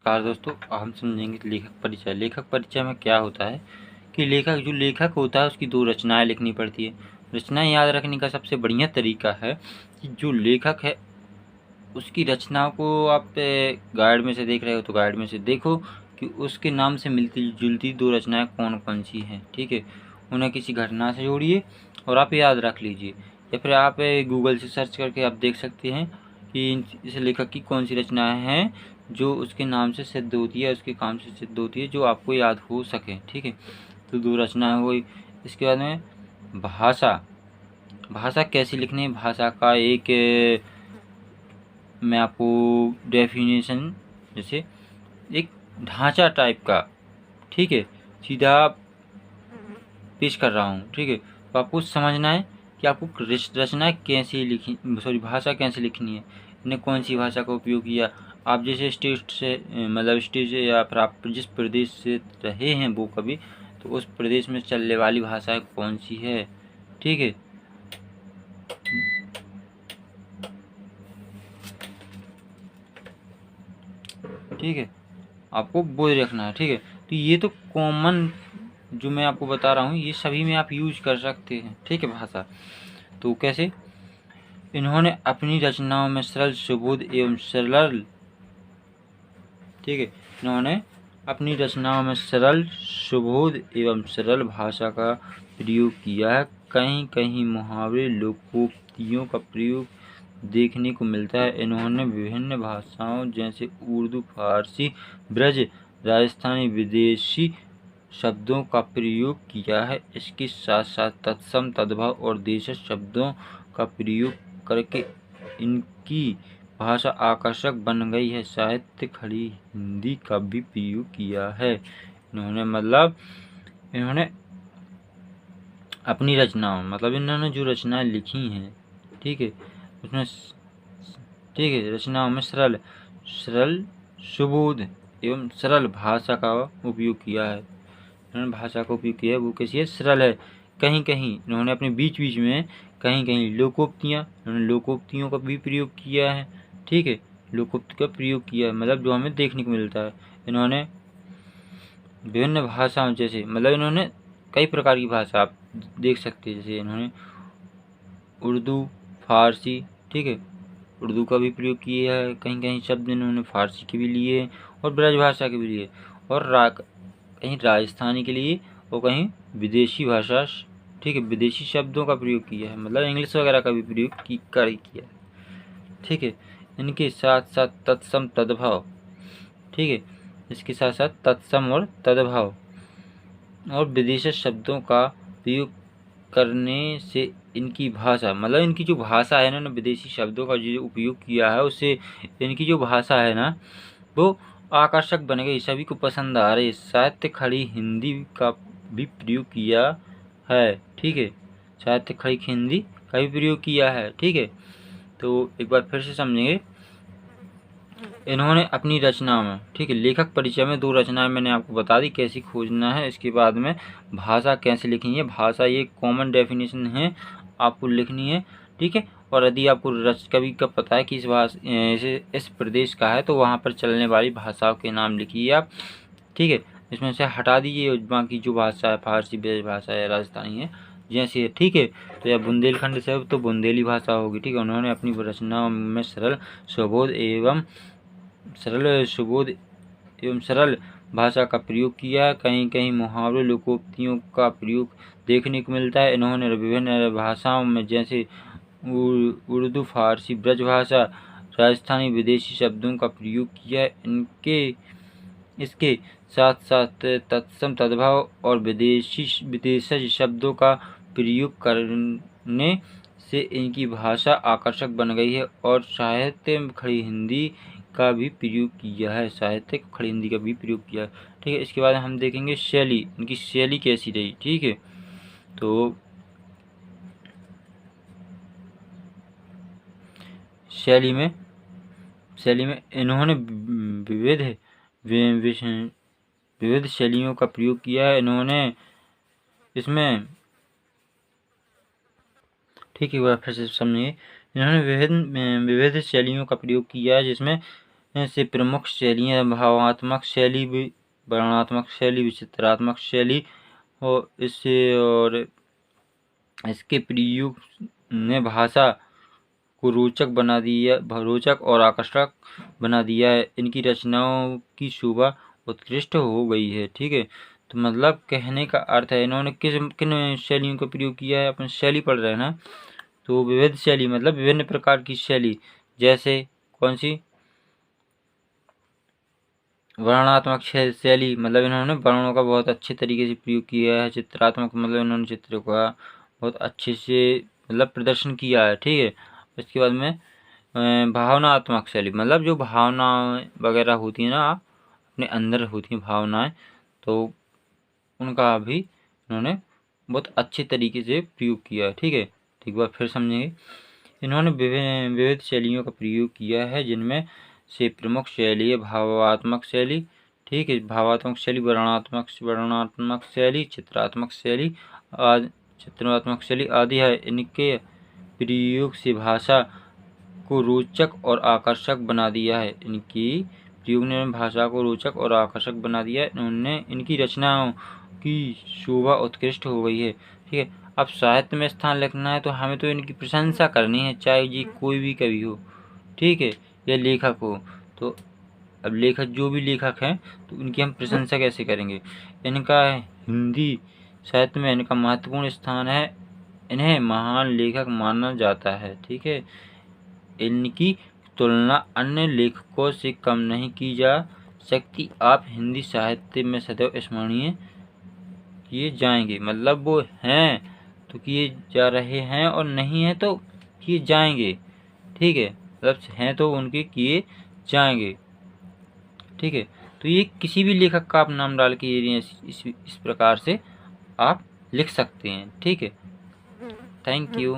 नमस्कार दोस्तों, हम समझेंगे लेखक परिचय। लेखक परिचय में क्या होता है कि लेखक होता है उसकी 2 रचनाएं लिखनी पड़ती है। रचनाएं याद रखने का सबसे बढ़िया तरीका है कि जो लेखक है उसकी रचनाओं को आप गाइड में से देख रहे हो तो गाइड में से देखो कि उसके नाम से मिलती जुलती 2 रचनाएं कौन कौन सी हैं। ठीक है, उन्हें किसी घटना से जोड़िए और आप याद रख लीजिए, या फिर आप गूगल से सर्च करके आप देख सकते हैं कि इस लेखक की कौन सी रचनाएं हैं जो उसके नाम से सिद्ध होती है, उसके काम से सिद्ध होती है, जो आपको याद हो सके। ठीक है, तो 2 रचनाएं हो गई। इसके बाद में भाषा कैसी लिखनी है, भाषा का एक मैं आपको डेफिनेशन, जैसे एक ढांचा टाइप का, ठीक है, सीधा पेश कर रहा हूँ। ठीक है, तो आपको समझना है कि आपको रचना कैसे लिखी, भाषा कैसे लिखनी है, इन्हें कौन सी भाषा का उपयोग किया। आप जैसे स्टेट से मतलब स्टेट से, या फिर आप जिस प्रदेश से रहे हैं वो कभी, तो उस प्रदेश में चलने वाली भाषा कौन सी है। ठीक है, ठीक है, आपको वो रखना है। ठीक है, तो ये तो कॉमन जो मैं आपको बता रहा हूँ ये सभी में आप यूज कर सकते हैं। ठीक है, भाषा तो कैसे, इन्होंने अपनी रचनाओं में सरल, सुबोध एवं सरल, ठीक है, इन्होंने अपनी रचनाओं में सरल, सुबोध एवं सरल भाषा का प्रयोग किया है। कहीं कहीं मुहावरे, लोकोक्तियों का प्रयोग देखने को मिलता है। इन्होंने विभिन्न भाषाओं जैसे उर्दू, फारसी, ब्रज, राजस्थानी, विदेशी शब्दों का प्रयोग किया है। इसके साथ साथ तत्सम, तद्भव और देशज शब्दों का प्रयोग करके इनकी भाषा आकर्षक बन गई है। साहित्य खड़ी हिंदी का भी प्रयोग किया है। इन्होंने अपनी रचनाओं, मतलब इन्होंने जो रचनाएं लिखी हैं, ठीक है, उसमें, ठीक है, रचनाओं में सरल सरल सुबोध एवं सरल भाषा का उपयोग किया है। इन्होंने भाषा का उपयोग किया है, वो कैसी है, सरल है। कहीं कहीं इन्होंने अपने बीच बीच में कहीं कहीं इन्होंने लोकोक्तियों का भी प्रयोग किया है। ठीक है, लोकोक्ति का प्रयोग किया है, मतलब जो हमें देखने को मिलता है। इन्होंने विभिन्न भाषाओं, जैसे मतलब इन्होंने कई प्रकार की भाषा आप देख सकते हैं, जैसे इन्होंने उर्दू, फारसी, ठीक है, उर्दू का भी प्रयोग किया है। कहीं कहीं शब्द इन्होंने फारसी के भी लिए और ब्रज भाषा के भी लिए, और कहीं राजस्थानी के लिए, और कहीं विदेशी भाषा, ठीक है, विदेशी शब्दों का प्रयोग किया है, मतलब इंग्लिश वगैरह का भी प्रयोग किया है। ठीक है, इनके साथ साथ तत्सम, तद्भव, ठीक है, इसके साथ साथ तत्सम और तद्भव और विदेशी शब्दों का प्रयोग करने से इनकी भाषा, मतलब इनकी जो भाषा है, इन्होंने विदेशी शब्दों का जो उपयोग किया है, उससे इनकी जो भाषा है ना, वो आकर्षक बन गई, सभी को पसंद आ रही। साहित्य खड़ी हिंदी का भी प्रयोग किया है। ठीक है, साहित्य खड़ी हिंदी का भी प्रयोग किया है। ठीक है, तो एक बार फिर से समझेंगे। इन्होंने अपनी रचनाओं में, ठीक है, लेखक परिचय में 2 रचनाएं मैंने आपको बता दी कैसी खोजना है। इसके बाद में भाषा कैसे लिखनी है, भाषा ये कॉमन डेफिनेशन है, आपको लिखनी है। ठीक है, और यदि आपको कवि का पता है कि इस प्रदेश का है, तो वहाँ पर चलने वाली भाषाओं के नाम लिखिए आप। ठीक है, इसमें से हटा दीजिए बाकी जो भाषा है, फारसी, ब्रज भाषा है, राजस्थानी है, जैसे, ठीक है, तो या बुंदेलखंड से तो बुंदेली भाषा होगी। ठीक है, उन्होंने अपनी रचनाओं में सरल, सुबोध एवं सरल भाषा का प्रयोग किया। कहीं कहीं मुहावरे, लोकोक्तियों का प्रयोग देखने को मिलता है। इन्होंने विभिन्न भाषाओं में जैसे उर्दू, फारसी, ब्रज भाषा, राजस्थानी, विदेशी शब्दों का प्रयोग किया है। इसके साथ साथ तत्सम, तद्भव और विदेशज शब्दों का प्रयोग करने से इनकी भाषा आकर्षक बन गई है, और साहित्य खड़ी हिंदी का भी प्रयोग किया है। साहित्य खड़ी हिंदी का भी प्रयोग किया है। ठीक है, इसके बाद हम देखेंगे शैली, इनकी शैली कैसी रही। ठीक है, तो शैली में इन्होंने विविध शैलियों का प्रयोग किया है। इन्होंने इसमें, ठीक है, फिर से समझिए, इन्होंने विविध शैलियों का प्रयोग किया है, जिसमें से प्रमुख शैलियाँ भावात्मक शैली, वर्णनात्मक शैली, विचित्रात्मक शैली और इसके प्रयोग ने भाषा को रोचक और आकर्षक बना दिया है। इनकी रचनाओं की शोभा उत्कृष्ट हो गई है। ठीक है, तो मतलब कहने का अर्थ है इन्होंने किन शैलियों का प्रयोग किया है। अपन शैली पढ़ रहे हैं ना, तो विविध शैली मतलब विभिन्न प्रकार की शैली, जैसे कौन सी, वर्णनात्मक शैली मतलब इन्होंने वर्णों का बहुत अच्छे तरीके से प्रयोग किया है। चित्रात्मक मतलब इन्होंने चित्र का बहुत अच्छे से मतलब प्रदर्शन किया है। ठीक है, इसके बाद में भावनात्मक शैली मतलब जो भावनाएं वगैरह होती हैं ना, अपने अंदर होती हैं भावनाएं, तो उनका भी इन्होंने बहुत अच्छे तरीके से प्रयोग किया है। ठीक है, तो एक बार फिर समझेंगे। इन्होंने विविध शैलियों का प्रयोग किया है, जिनमें से प्रमुख शैली है भावात्मक शैली। ठीक है, भावात्मक शैली, वर्णनात्मक शैली, चित्रात्मक शैली आदि है। इनके प्रयोग से भाषा को रोचक और आकर्षक बना दिया है। इनकी प्रयोग ने भाषा को रोचक और आकर्षक बना दिया है। उन्होंने इनकी रचनाओं की शोभा उत्कृष्ट हो गई है। ठीक है, अब साहित्य में स्थान लिखना है तो हमें तो इनकी प्रशंसा करनी है, चाहे ये कोई भी कवि हो। ठीक है, या लेखक हो। तो अब लेखक जो भी लेखक हैं तो इनकी हम प्रशंसा कैसे करेंगे। इनका हिंदी साहित्य में इनका महत्वपूर्ण स्थान है। इन्हें महान लेखक माना जाता है। ठीक है, इनकी तुलना अन्य लेखकों से कम नहीं की जा सकती। आप हिंदी साहित्य में सदैव स्मरणीय किए जाएंगे, मतलब वो हैं तो किए जा रहे हैं और नहीं है तो किए जाएंगे। ठीक है, मतलब हैं तो उनके किए जाएंगे। ठीक है, तो ये किसी भी लेखक का आप नाम डाल के इस प्रकार से आप लिख सकते हैं। ठीक है, थैंक यू।